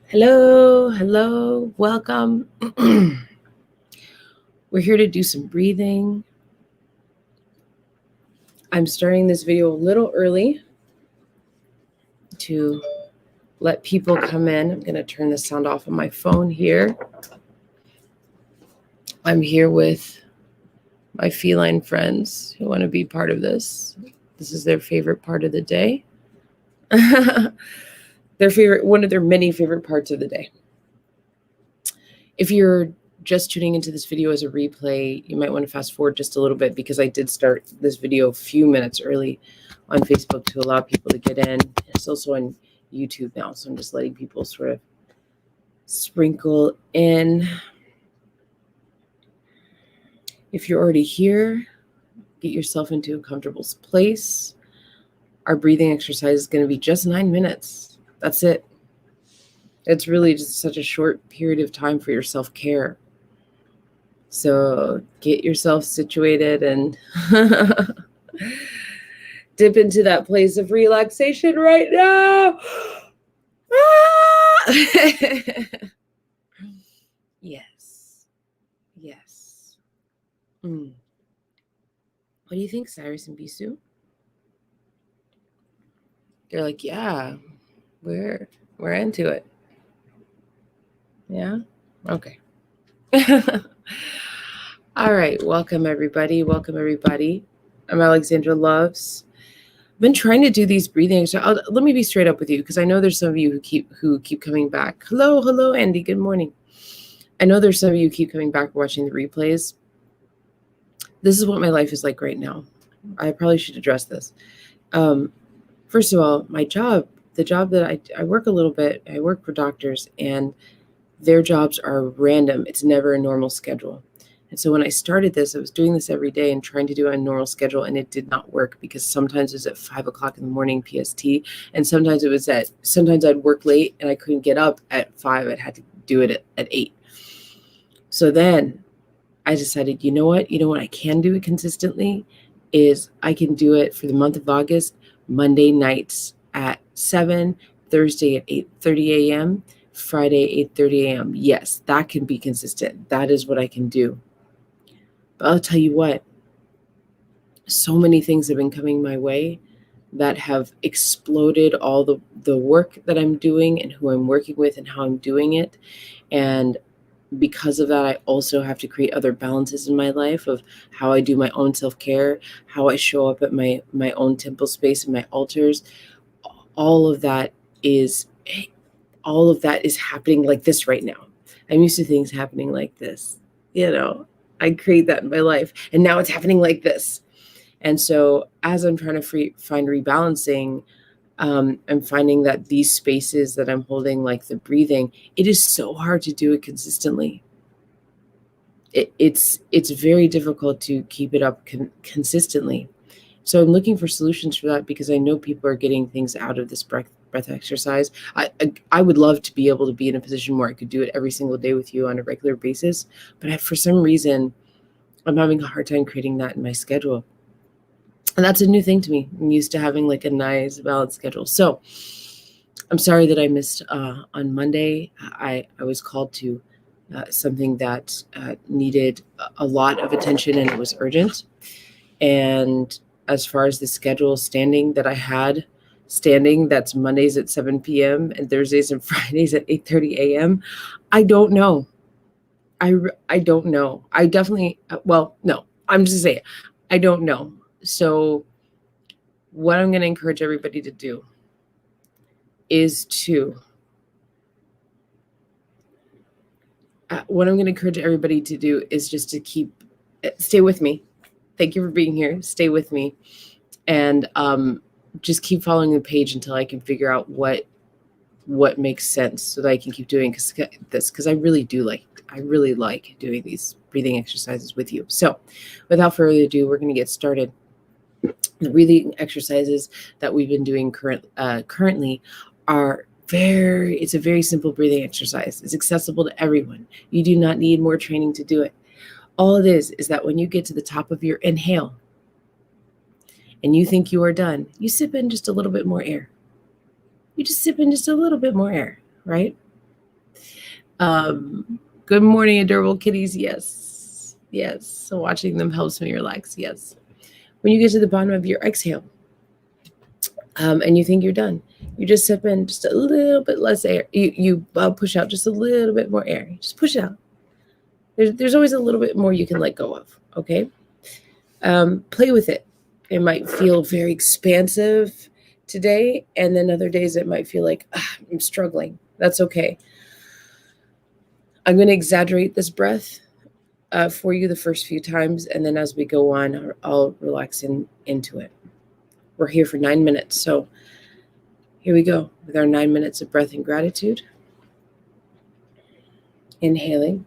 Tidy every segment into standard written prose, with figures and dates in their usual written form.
Hello, hello, welcome. We're here to do some breathing. I'm starting this video a little early to let people come in. I'm going to turn the sound off on my phone here. I'm here with my feline friends who want to be part of this. This is their favorite part of the day. One of their many favorite parts of the day. If you're just tuning into this video as a replay, you might want to fast forward just a little bit because I did start this video a few minutes early on Facebook to allow people to get in. It's also on YouTube now, so I'm just letting people sort of sprinkle in. If you're already here, get yourself into a comfortable place. Our breathing exercise is going to be just 9 minutes. That's it. It's really just such a short period of time for your self-care. So get yourself situated and dip into that place of relaxation right now. Yes. Yes. What do you think, Cyrus and Bisou? They're like, yeah, we're into it. Yeah? Okay. All right. Welcome, everybody. I'm Alexandra Loves. I've been trying to do these breathing. Let me be straight up with you because I know there's some of you who keep coming back. Hello, Andy. Good morning. I know there's some of you who keep coming back watching the replays. This is what my life is like right now. I probably should address this. First of all, my job, the job that I work a little bit, I work for doctors and their jobs are random. It's never a normal schedule. And so when I started this, I was doing this every day and trying to do a normal schedule, and it did not work because sometimes it was at 5 o'clock in the morning PST, and sometimes I'd work late and I couldn't get up at 5. I'd had to do it at 8. So then I decided, you know what I can do it consistently is I can do it for the month of August, Monday nights at 7, Thursday at 8:30 a.m., Friday, 8:30 a.m. Yes, that can be consistent. That is what I can do. But I'll tell you what, so many things have been coming my way that have exploded all the work that I'm doing and who I'm working with and how I'm doing it. And because of that, I also have to create other balances in my life of how I do my own self-care, how I show up at my own temple space and my altars. All of that is happening like this right now. I'm used to things happening like this. I create that in my life, and now it's happening like this. And so as I'm trying to find rebalancing, I'm finding that these spaces that I'm holding, like the breathing, it is so hard to do it consistently. It's very difficult to keep it up consistently. So I'm looking for solutions for that because I know people are getting things out of this breath exercise. I would love to be able to be in a position where I could do it every single day with you on a regular basis, but for some reason, I'm having a hard time creating that in my schedule. And that's a new thing to me. I'm used to having like a nice balanced schedule. So I'm sorry that I missed on Monday. I was called to something that needed a lot of attention, and it was urgent. And as far as the schedule that's Mondays at 7 p.m. and Thursdays and Fridays at 8:30 a.m., I don't know. I don't know. I definitely, no, I'm just saying, I don't know. So what I'm going to encourage everybody to do is to just to stay with me. Thank you for being here. Stay with me. And just keep following the page until I can figure out what makes sense so that I can keep doing this, because I really like doing these breathing exercises with you. So without further ado, we're going to get started. The breathing exercises that we've been doing currently are it's a very simple breathing exercise. It's accessible to everyone. You do not need more training to do it. All it is that when you get to the top of your inhale and you think you are done, you sip in just a little bit more air. You just sip in just a little bit more air, right? Good morning, adorable kitties. Yes. Yes. So watching them helps me relax. Yes. When you get to the bottom of your exhale, and you think you're done, you just sip in just a little bit less air. You push out just a little bit more air. Just push it out. There's always a little bit more you can let go of. Okay. Play with it. It might feel very expansive today, and then other days it might feel like I'm struggling. That's okay. I'm going to exaggerate this breath for you the first few times, and then as we go on, I'll relax into it. We're here for 9 minutes, so here we go with our 9 minutes of breath and gratitude. Inhaling.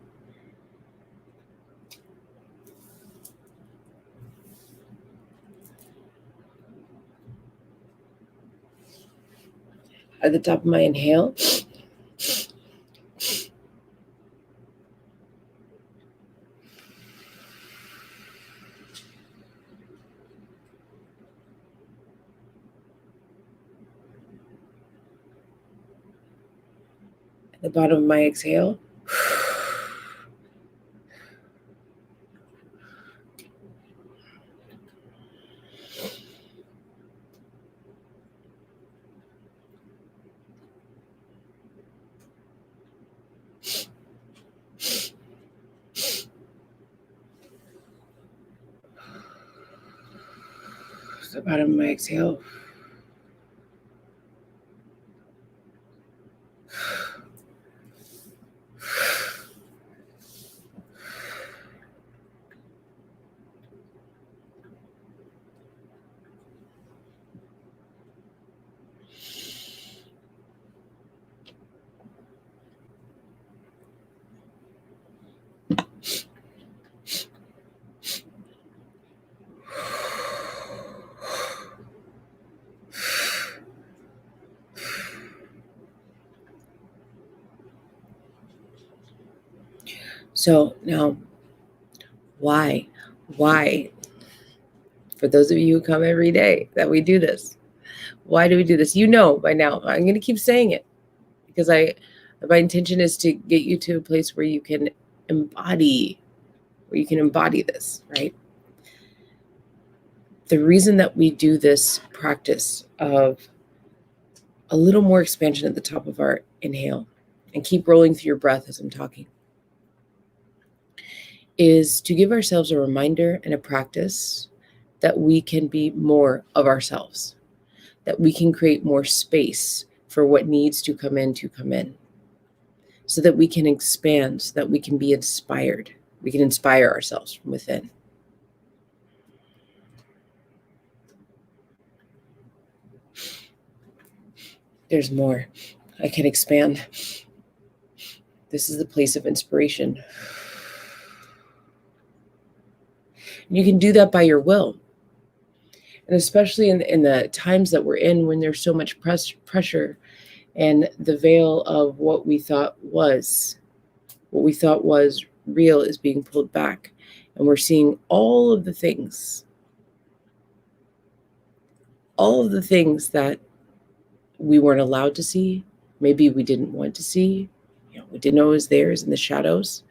At the top of my inhale, at the bottom of my exhale, at the bottom of my exhale. So now, why? For those of you who come every day that we do this, why do we do this? You know by now. I'm going to keep saying it because my intention is to get you to a place where you can embody this, right? The reason that we do this practice of a little more expansion at the top of our inhale, and keep rolling through your breath as I'm talking, is to give ourselves a reminder and a practice that we can be more of ourselves, that we can create more space for what needs to come in, so that we can expand, so that we can be inspired. We can inspire ourselves from within. There's more. I can expand. This is the place of inspiration. You can do that by your will. And especially in the times that we're in, when there's so much pressure, and the veil of what we thought was real is being pulled back. And we're seeing all of the things that we weren't allowed to see. Maybe we didn't want to see. We didn't know it was there, in the shadows.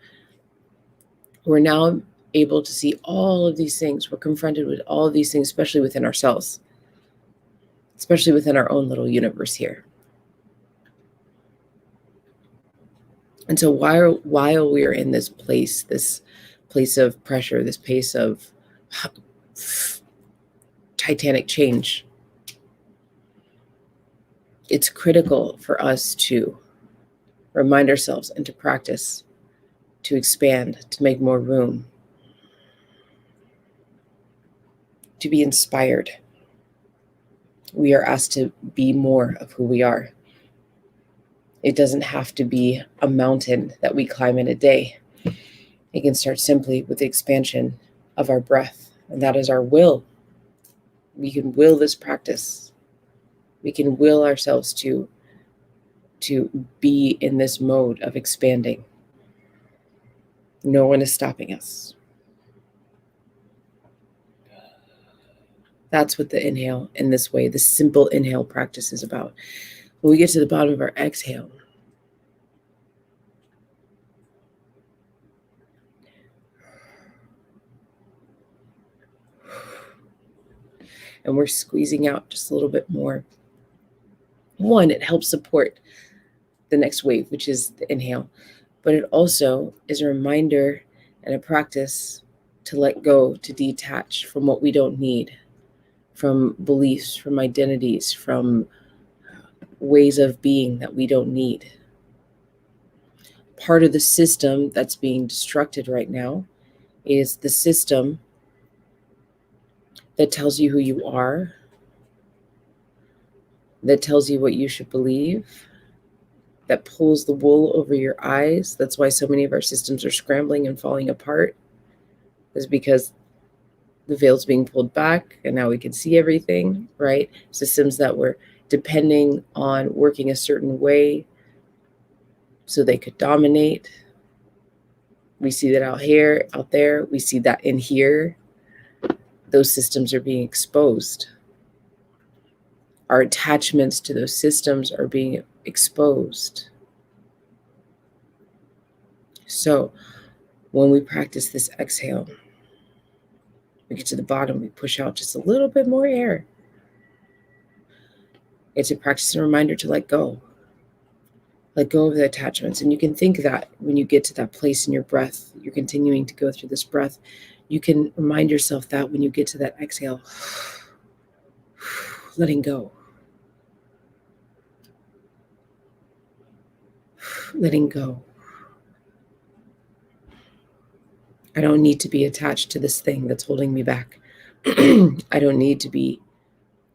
We're now able to see all of these things. We're confronted with all of these things, especially within ourselves, especially within our own little universe here. And so while we are in this place of pressure, this place of titanic change, it's critical for us to remind ourselves and to practice, to expand, to make more room, to be inspired. We are asked to be more of who we are. It doesn't have to be a mountain that we climb in a day. It can start simply with the expansion of our breath, and that is our will. We can will this practice. We can will ourselves to be in this mode of expanding. No one is stopping us. That's what the inhale in this way, the simple inhale practice is about. When we get to the bottom of our exhale, and we're squeezing out just a little bit more. One, it helps support the next wave, which is the inhale, but it also is a reminder and a practice to let go, to detach from what we don't need, from beliefs, from identities, from ways of being that we don't need. Part of the system that's being destructed right now is the system that tells you who you are, that tells you what you should believe, that pulls the wool over your eyes. That's why so many of our systems are scrambling and falling apart, is because the veil's being pulled back and now we can see everything, right? Systems that were depending on working a certain way so they could dominate. We see that out here, out there. We see that in here. Those systems are being exposed. Our attachments to those systems are being exposed. So when we practice this exhale, we get to the bottom, we push out just a little bit more air. It's a practice and a reminder to let go. Let go of the attachments. And you can think that when you get to that place in your breath, you're continuing to go through this breath, you can remind yourself that when you get to that exhale, letting go. Letting go. I don't need to be attached to this thing that's holding me back. I don't need to be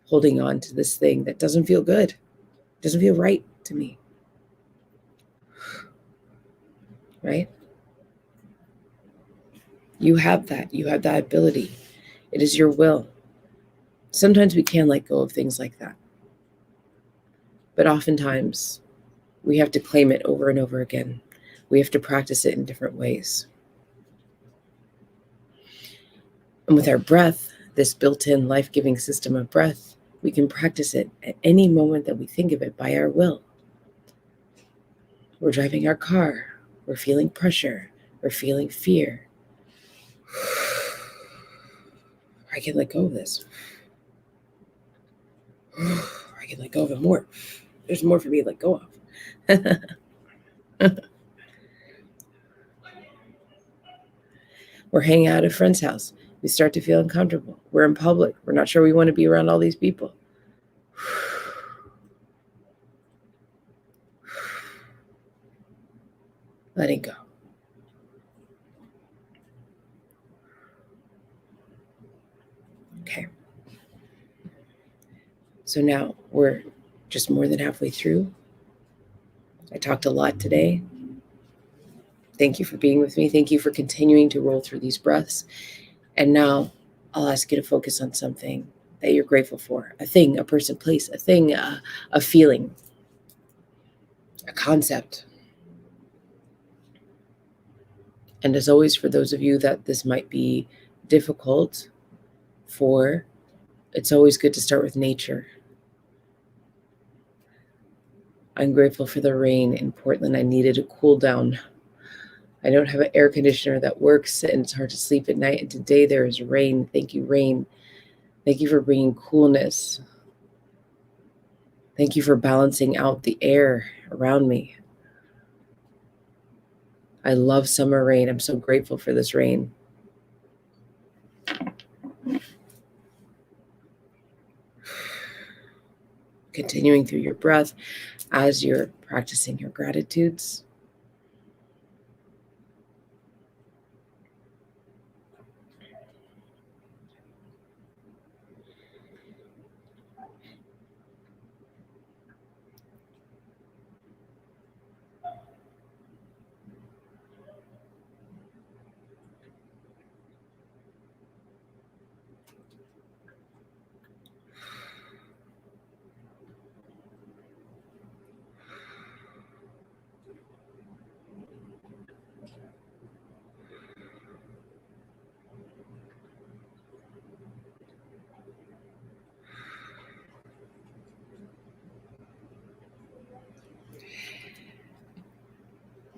holding on to this thing that doesn't feel good, doesn't feel right to me. Right? You have that. You have that ability. It is your will. Sometimes we can let go of things like that. But oftentimes we have to claim it over and over again. We have to practice it in different ways. And with our breath, this built-in life-giving system of breath, we can practice it at any moment that we think of it by our will. We're driving our car. We're feeling pressure. We're feeling fear. I can let go of this. I can let go of it more. There's more for me to let go of. We're hanging out at a friend's house. We start to feel uncomfortable. We're in public. We're not sure we want to be around all these people. Letting go. Okay. So now we're just more than halfway through. I talked a lot today. Thank you for being with me. Thank you for continuing to roll through these breaths. And now I'll ask you to focus on something that you're grateful for. A thing, a person, place, a thing, a feeling, a concept. And as always, for those of you that this might be difficult for, it's always good to start with nature. I'm grateful for the rain in Portland. I needed a cool down. I don't have an air conditioner that works and it's hard to sleep at night. And today there is rain. Thank you, rain. Thank you for bringing coolness. Thank you for balancing out the air around me. I love summer rain. I'm so grateful for this rain. Continuing through your breath as you're practicing your gratitudes.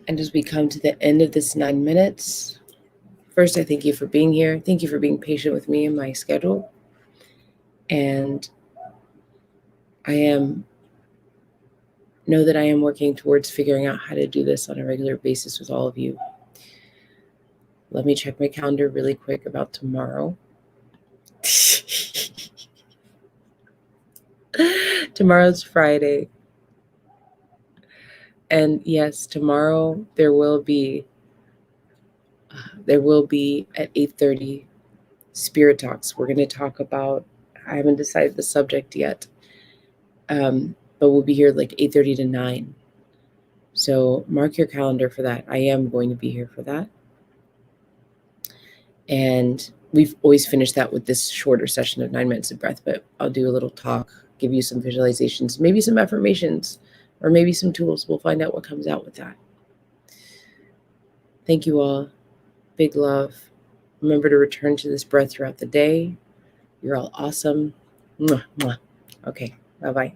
And as we come to the end of this 9 minutes, first, I thank you for being here. Thank you for being patient with me and my schedule. And know that I am working towards figuring out how to do this on a regular basis with all of you. Let me check my calendar really quick about tomorrow. Tomorrow's Friday. And yes, tomorrow there will be at 8:30 Spirit Talks. We're going to talk about, I haven't decided the subject yet, but we'll be here like 8:30 to 9. So mark your calendar for that. I am going to be here for that. And we've always finished that with this shorter session of 9 minutes of breath, but I'll do a little talk, give you some visualizations, maybe some affirmations, or maybe some tools. We'll find out what comes out with that. Thank you all. Big love. Remember to return to this breath throughout the day. You're all awesome. Mwah, mwah. Okay, bye-bye.